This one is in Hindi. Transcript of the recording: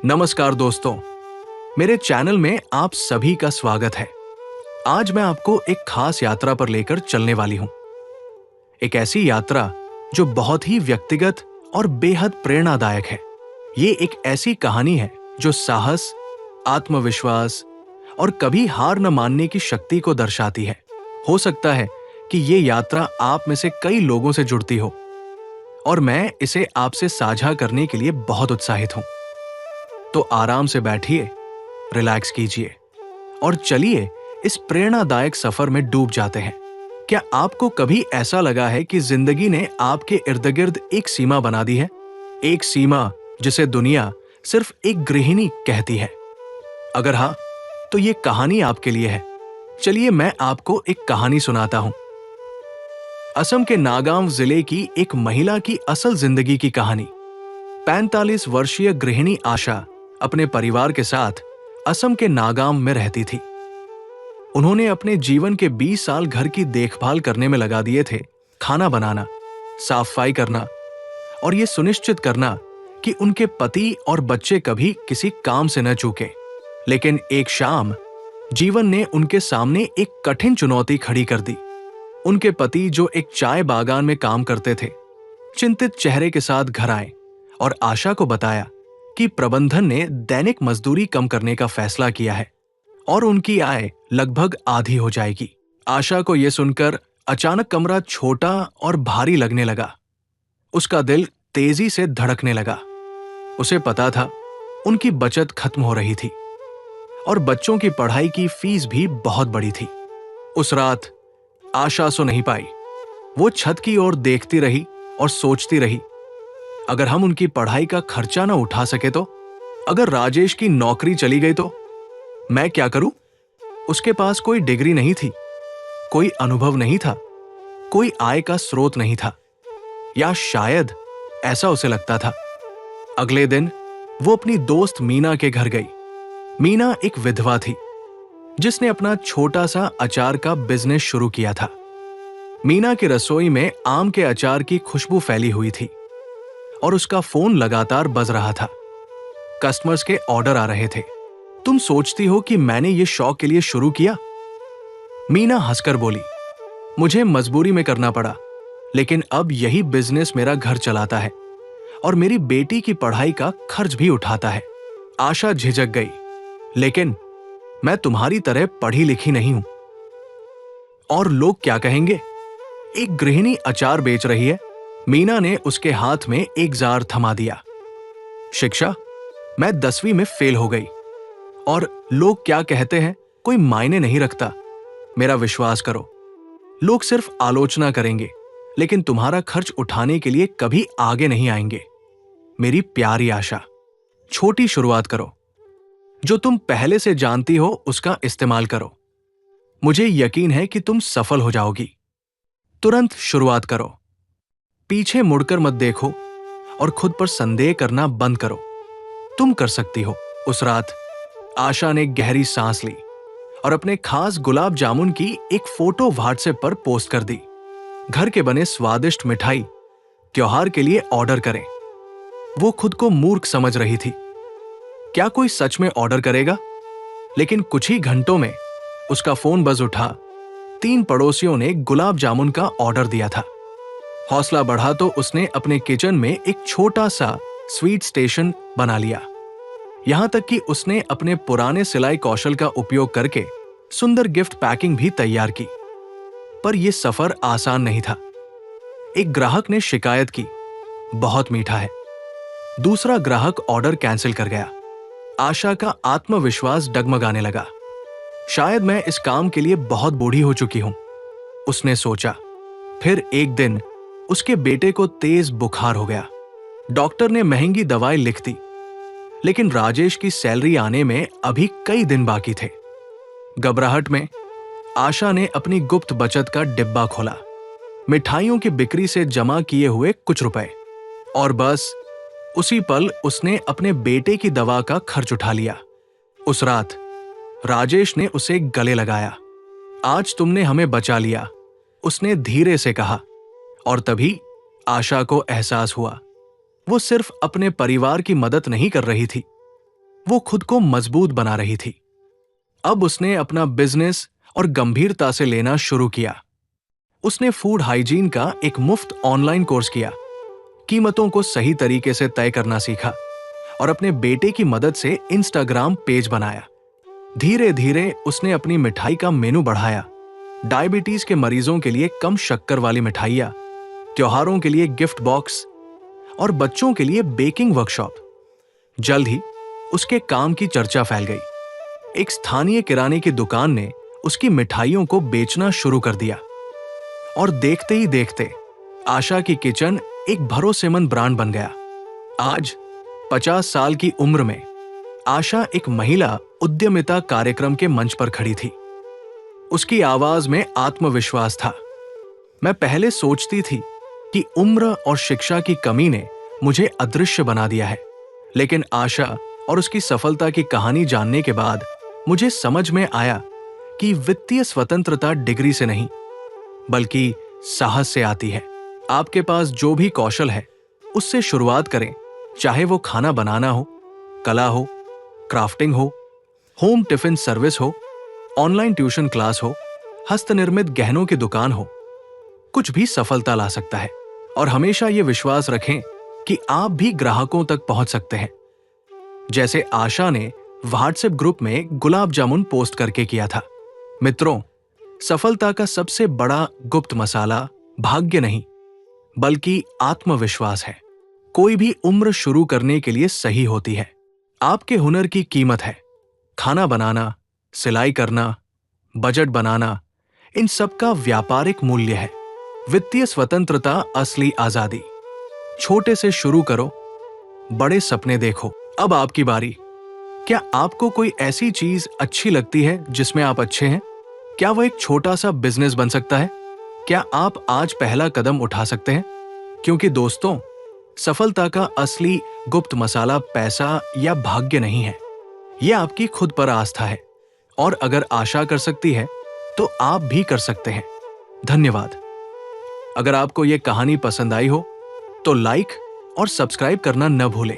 नमस्कार दोस्तों, मेरे चैनल में आप सभी का स्वागत है। आज मैं आपको एक खास यात्रा पर लेकर चलने वाली हूं। एक ऐसी यात्रा जो बहुत ही व्यक्तिगत और बेहद प्रेरणादायक है। ये एक ऐसी कहानी है जो साहस, आत्मविश्वास और कभी हार न मानने की शक्ति को दर्शाती है। हो सकता है कि ये यात्रा आप में से कई लोगों से जुड़ती हो और मैं इसे आपसे साझा करने के लिए बहुत उत्साहित हूं। तो आराम से बैठिए, रिलैक्स कीजिए और चलिए इस प्रेरणादायक सफर में डूब जाते हैं। क्या आपको कभी ऐसा लगा है कि जिंदगी ने आपके इर्द गिर्द एक सीमा बना दी है? एक सीमा जिसे दुनिया सिर्फ एक गृहिणी कहती है। अगर हाँ, तो ये कहानी आपके लिए है। चलिए मैं आपको एक कहानी सुनाता हूं। असम के नागांव जिले की एक महिला की असल जिंदगी की कहानी। 45 वर्षीय गृहिणी आशा अपने परिवार के साथ असम के नागांव में रहती थी। उन्होंने अपने जीवन के 20 साल घर की देखभाल करने में लगा दिए थे। खाना बनाना, साफ सफाई करना और ये सुनिश्चित करना कि उनके पति और बच्चे कभी किसी काम से न चूकें। लेकिन एक शाम जीवन ने उनके सामने एक कठिन चुनौती खड़ी कर दी। उनके पति, जो एक चाय बागान में काम करते थे, चिंतित चेहरे के साथ घर आए और आशा को बताया कि प्रबंधन ने दैनिक मजदूरी कम करने का फैसला किया है और उनकी आय लगभग आधी हो जाएगी। आशा को यह सुनकर अचानक कमरा छोटा और भारी लगने लगा। उसका दिल तेजी से धड़कने लगा। उसे पता था उनकी बचत खत्म हो रही थी और बच्चों की पढ़ाई की फीस भी बहुत बड़ी थी। उस रात आशा सो नहीं पाई। वो छत की ओर देखती रही और सोचती रही, अगर हम उनकी पढ़ाई का खर्चा ना उठा सके तो? अगर राजेश की नौकरी चली गई तो मैं क्या करूं? उसके पास कोई डिग्री नहीं थी, कोई अनुभव नहीं था, कोई आय का स्रोत नहीं था, या शायद ऐसा उसे लगता था। अगले दिन वो अपनी दोस्त मीना के घर गई। मीना एक विधवा थी जिसने अपना छोटा सा अचार का बिजनेस शुरू किया था। मीना की रसोई में आम के अचार की खुशबू फैली हुई थी और उसका फोन लगातार बज रहा था। कस्टमर्स के ऑर्डर आ रहे थे। तुम सोचती हो कि मैंने ये शौक के लिए शुरू किया? मीना हंसकर बोली, मुझे मजबूरी में करना पड़ा, लेकिन अब यही बिजनेस मेरा घर चलाता है और मेरी बेटी की पढ़ाई का खर्च भी उठाता है। आशा झिझक गई, लेकिन मैं तुम्हारी तरह पढ़ी लिखी नहीं हूं। और लोग क्या कहेंगे? एक गृहिणी अचार बेच रही है। मीना ने उसके हाथ में एक जार थमा दिया। शिक्षा, मैं 10वीं में फेल हो गई और लोग क्या कहते हैं कोई मायने नहीं रखता। मेरा विश्वास करो, लोग सिर्फ आलोचना करेंगे, लेकिन तुम्हारा खर्च उठाने के लिए कभी आगे नहीं आएंगे। मेरी प्यारी आशा, छोटी शुरुआत करो। जो तुम पहले से जानती हो उसका इस्तेमाल करो। मुझे यकीन है कि तुम सफल हो जाओगी। तुरंत शुरुआत करो। पीछे मुड़कर मत देखो और खुद पर संदेह करना बंद करो। तुम कर सकती हो। उस रात आशा ने गहरी सांस ली और अपने खास गुलाब जामुन की एक फोटो व्हाट्सएप पर पोस्ट कर दी। घर के बने स्वादिष्ट मिठाई त्योहार के लिए ऑर्डर करें। वो खुद को मूर्ख समझ रही थी। क्या कोई सच में ऑर्डर करेगा? लेकिन कुछ ही घंटों में उसका फोन बज उठा। 3 पड़ोसियों ने गुलाब जामुन का ऑर्डर दिया था। हौसला बढ़ा तो उसने अपने किचन में एक छोटा सा स्वीट स्टेशन बना लिया। यहां तक कि उसने अपने पुराने सिलाई कौशल का उपयोग करके सुंदर गिफ्ट पैकिंग भी तैयार की। पर यह सफर आसान नहीं था। एक ग्राहक ने शिकायत की, बहुत मीठा है। दूसरा ग्राहक ऑर्डर कैंसिल कर गया। आशा का आत्मविश्वास डगमगाने लगा। शायद मैं इस काम के लिए बहुत बूढ़ी हो चुकी हूं, उसने सोचा। फिर एक दिन उसके बेटे को तेज बुखार हो गया। डॉक्टर ने महंगी दवाई लिख दी, लेकिन राजेश की सैलरी आने में अभी कई दिन बाकी थे। घबराहट में आशा ने अपनी गुप्त बचत का डिब्बा खोला, मिठाइयों की बिक्री से जमा किए हुए कुछ रुपए, और बस उसी पल उसने अपने बेटे की दवा का खर्च उठा लिया। उस रात राजेश ने उसे गले लगाया। आज तुमने हमें बचा लिया, उसने धीरे से कहा। और तभी आशा को एहसास हुआ वो सिर्फ अपने परिवार की मदद नहीं कर रही थी, वो खुद को मजबूत बना रही थी। अब उसने अपना बिजनेस और गंभीरता से लेना शुरू किया। उसने फूड हाइजीन का एक मुफ्त ऑनलाइन कोर्स किया, कीमतों को सही तरीके से तय करना सीखा और अपने बेटे की मदद से इंस्टाग्राम पेज बनाया। धीरे धीरे उसने अपनी मिठाई का मेनू बढ़ाया, डायबिटीज के मरीजों के लिए कम शक्कर वाली मिठाइयाँ, त्योहारों के लिए गिफ्ट बॉक्स और बच्चों के लिए बेकिंग वर्कशॉप। जल्द ही उसके काम की चर्चा फैल गई। एक स्थानीय किराने की दुकान ने उसकी मिठाइयों को बेचना शुरू कर दिया और देखते ही देखते आशा की किचन एक भरोसेमंद ब्रांड बन गया। आज 50 साल की उम्र में आशा एक महिला उद्यमिता कार्यक्रम के मंच पर खड़ी थी। उसकी आवाज में आत्मविश्वास था। मैं पहले सोचती थी कि उम्र और शिक्षा की कमी ने मुझे अदृश्य बना दिया है, लेकिन आशा और उसकी सफलता की कहानी जानने के बाद मुझे समझ में आया कि वित्तीय स्वतंत्रता डिग्री से नहीं, बल्कि साहस से आती है। आपके पास जो भी कौशल है, उससे शुरुआत करें, चाहे वो खाना बनाना हो, कला हो, क्राफ्टिंग हो, होम टिफिन सर्विस हो, ऑनलाइन ट्यूशन क्लास हो, हस्तनिर्मित गहनों की दुकान हो। कुछ भी सफलता ला सकता है। और हमेशा ये विश्वास रखें कि आप भी ग्राहकों तक पहुंच सकते हैं, जैसे आशा ने व्हाट्सएप ग्रुप में गुलाब जामुन पोस्ट करके किया था। मित्रों, सफलता का सबसे बड़ा गुप्त मसाला भाग्य नहीं, बल्कि आत्मविश्वास है। कोई भी उम्र शुरू करने के लिए सही होती है। आपके हुनर की कीमत है। खाना बनाना, सिलाई करना, बजट बनाना, इन सब का व्यापारिक मूल्य है। वित्तीय स्वतंत्रता असली आजादी। छोटे से शुरू करो, बड़े सपने देखो। अब आपकी बारी। क्या आपको कोई ऐसी चीज अच्छी लगती है जिसमें आप अच्छे हैं? क्या वो एक छोटा सा बिजनेस बन सकता है? क्या आप आज पहला कदम उठा सकते हैं? क्योंकि दोस्तों, सफलता का असली गुप्त मसाला पैसा या भाग्य नहीं है, यह आपकी खुद पर आस्था है। और अगर आशा कर सकती है तो आप भी कर सकते हैं। धन्यवाद। अगर आपको यह कहानी पसंद आई हो तो लाइक और सब्सक्राइब करना न भूलें।